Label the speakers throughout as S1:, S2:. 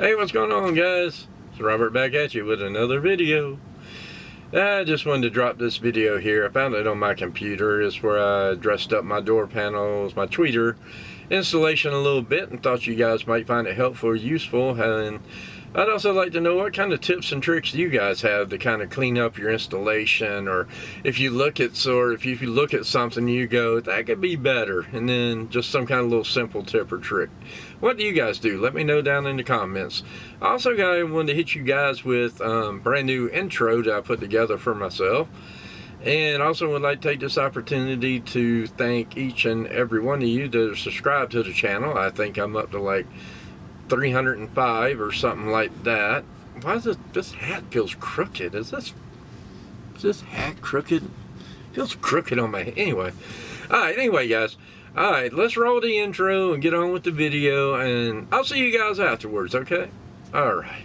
S1: Hey, what's going on, guys? It's Robert back at you with another video. I just wanted to drop this video here. I found it on my computer. It's where I dressed up my door panels, my tweeter installation a little bit, and thought you guys might find it helpful or useful. And I'd also like to know what kind of tips and tricks you guys have to kind of clean up your installation, or if you look at something you go, that could be better, and then just some kind of little simple tip or trick. What do you guys do? Let me know down in the comments. I also wanted to hit you guys with brand new intro that I put together for myself. And also would like to take this opportunity to thank each and every one of you that are subscribed to the channel. I think I'm up to like 305 or something like that. Why is this hat feels crooked? Is this hat crooked? It feels crooked on my head. Anyway, guys. Alright, let's roll the intro and get on with the video, and I'll see you guys afterwards, okay? Alright.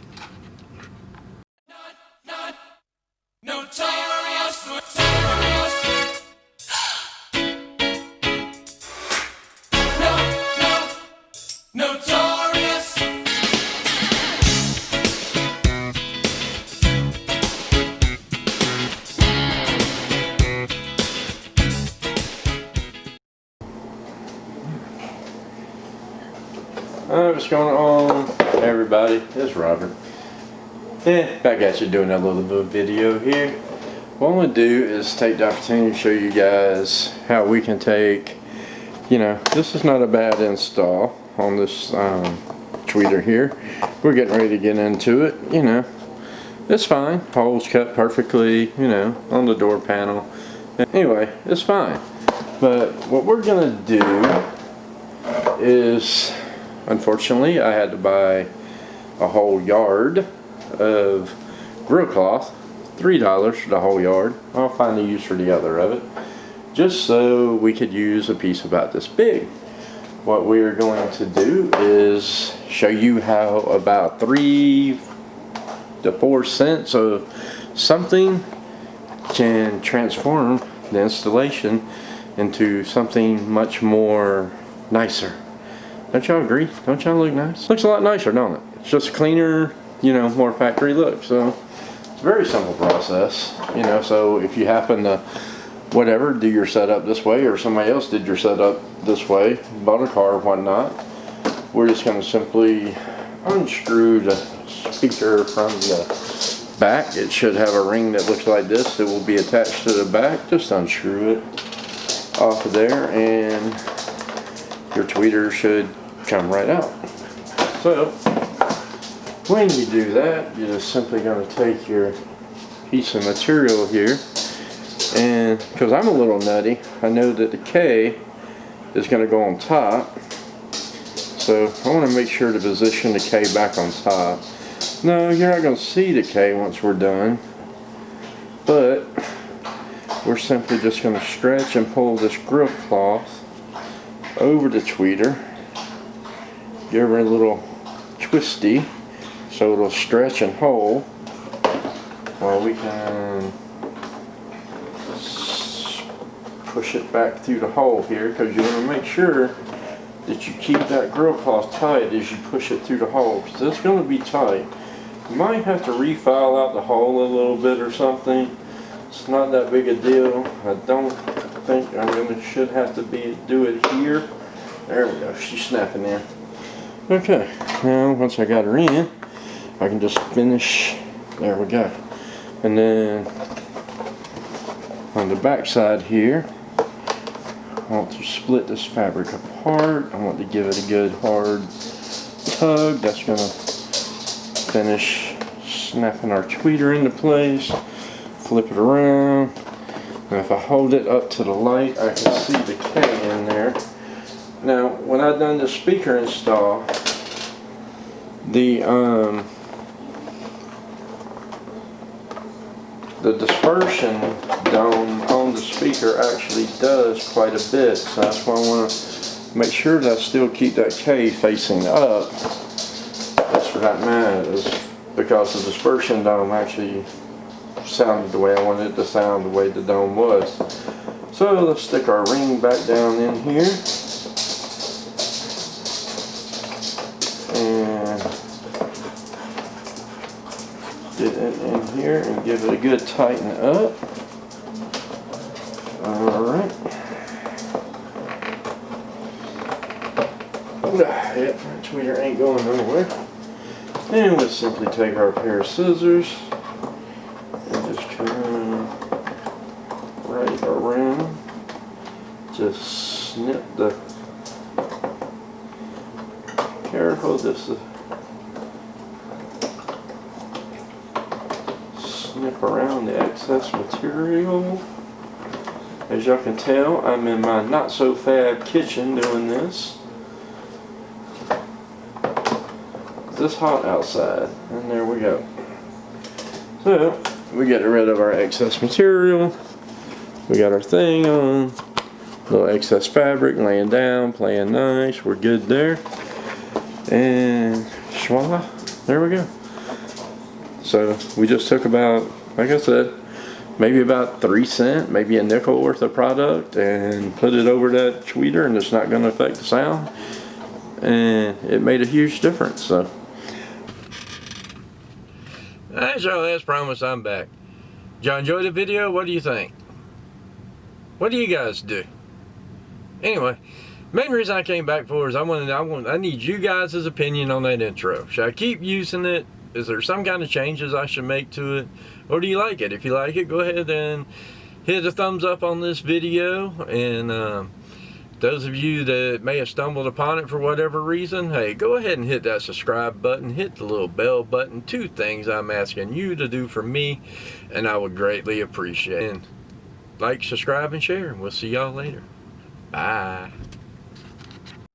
S1: Alright, what's going on, everybody? It's Robert. Back at you doing a little bit of video here. What I'm going to do is take the opportunity to show you guys how we can take, this is not a bad install on this tweeter here. We're getting ready to get into it, It's fine. Holes cut perfectly, on the door panel. Anyway, it's fine. But what we're going to do is, unfortunately, I had to buy a whole yard of grill cloth, $3 for the whole yard. I'll find a use for the other of it, just so we could use a piece about this big. What we are going to do is show you how about 3 to 4 cents of something can transform the installation into something much more nicer. Don't y'all agree? Don't y'all look nice? Looks a lot nicer, don't it? It's just cleaner, more factory look. So it's a very simple process, so if you happen to do your setup this way, or somebody else did your setup this way, bought a car or whatnot, we're just going to simply unscrew the speaker from the back. It should have a ring that looks like this. It will be attached to the back. Just unscrew it off of there, and your tweeter should come right out. So when you do that, you're just simply going to take your piece of material here, and because I'm a little nutty, I know that the K is going to go on top, so I want to make sure to position the K back on top. No, you're not going to see the K once we're done, but we're simply just going to stretch and pull this grill cloth over the tweeter, give her a little twisty so it'll stretch and hold, while we can push it back through the hole here, because you want to make sure that you keep that grill cloth tight as you push it through the hole, because it's going to be tight. You might have to refile out the hole a little bit or something. It's not that big a deal. I don't think should have to do it here. There we go. She's snapping in. Okay. Now once I got her in, I can just finish. There we go. And then on the back side here, I want to split this fabric apart. I want to give it a good hard tug. That's going to finish snapping our tweeter into place. Flip it around, and if I hold it up to the light, I can see the K in there. Now, when I've done the speaker install, the dispersion dome on the speaker actually does quite a bit, so that's why I want to make sure that I still keep that K facing up. That's for that matters, because the dispersion dome actually sounded the way I wanted it to sound, the way the dome was. So let's stick our ring back down in here. And it in here and give it a good tighten up. Alright. Yep, that tweeter ain't going nowhere. And we'll simply take our pair of scissors and just come right around. Just snip the, careful, just snip around the excess material. As y'all can tell, I'm in my not so fab kitchen doing this. It's hot outside, and there we go. So we get rid of our excess material. We got our thing on, little excess fabric laying down, playing nice. We're good there, and voila, there we go. So we just took about, like I said, maybe about 3 cents, maybe a nickel worth of product, and put it over that tweeter, and it's not going to affect the sound, and it made a huge difference. So so as promised, I'm back. Did y'all enjoy the video? What do you think? What do you guys do? Anyway, main reason I came back for is I need you guys' opinion on that intro. Should I keep using it? Is there some kind of changes I should make to it? Or do you like it? If you like it, go ahead and hit a thumbs up on this video. And those of you that may have stumbled upon it for whatever reason, hey, go ahead and hit that subscribe button, hit the little bell button. 2 things I'm asking you to do for me, and I would greatly appreciate it. And like, subscribe, and share, and we'll see y'all later. Bye.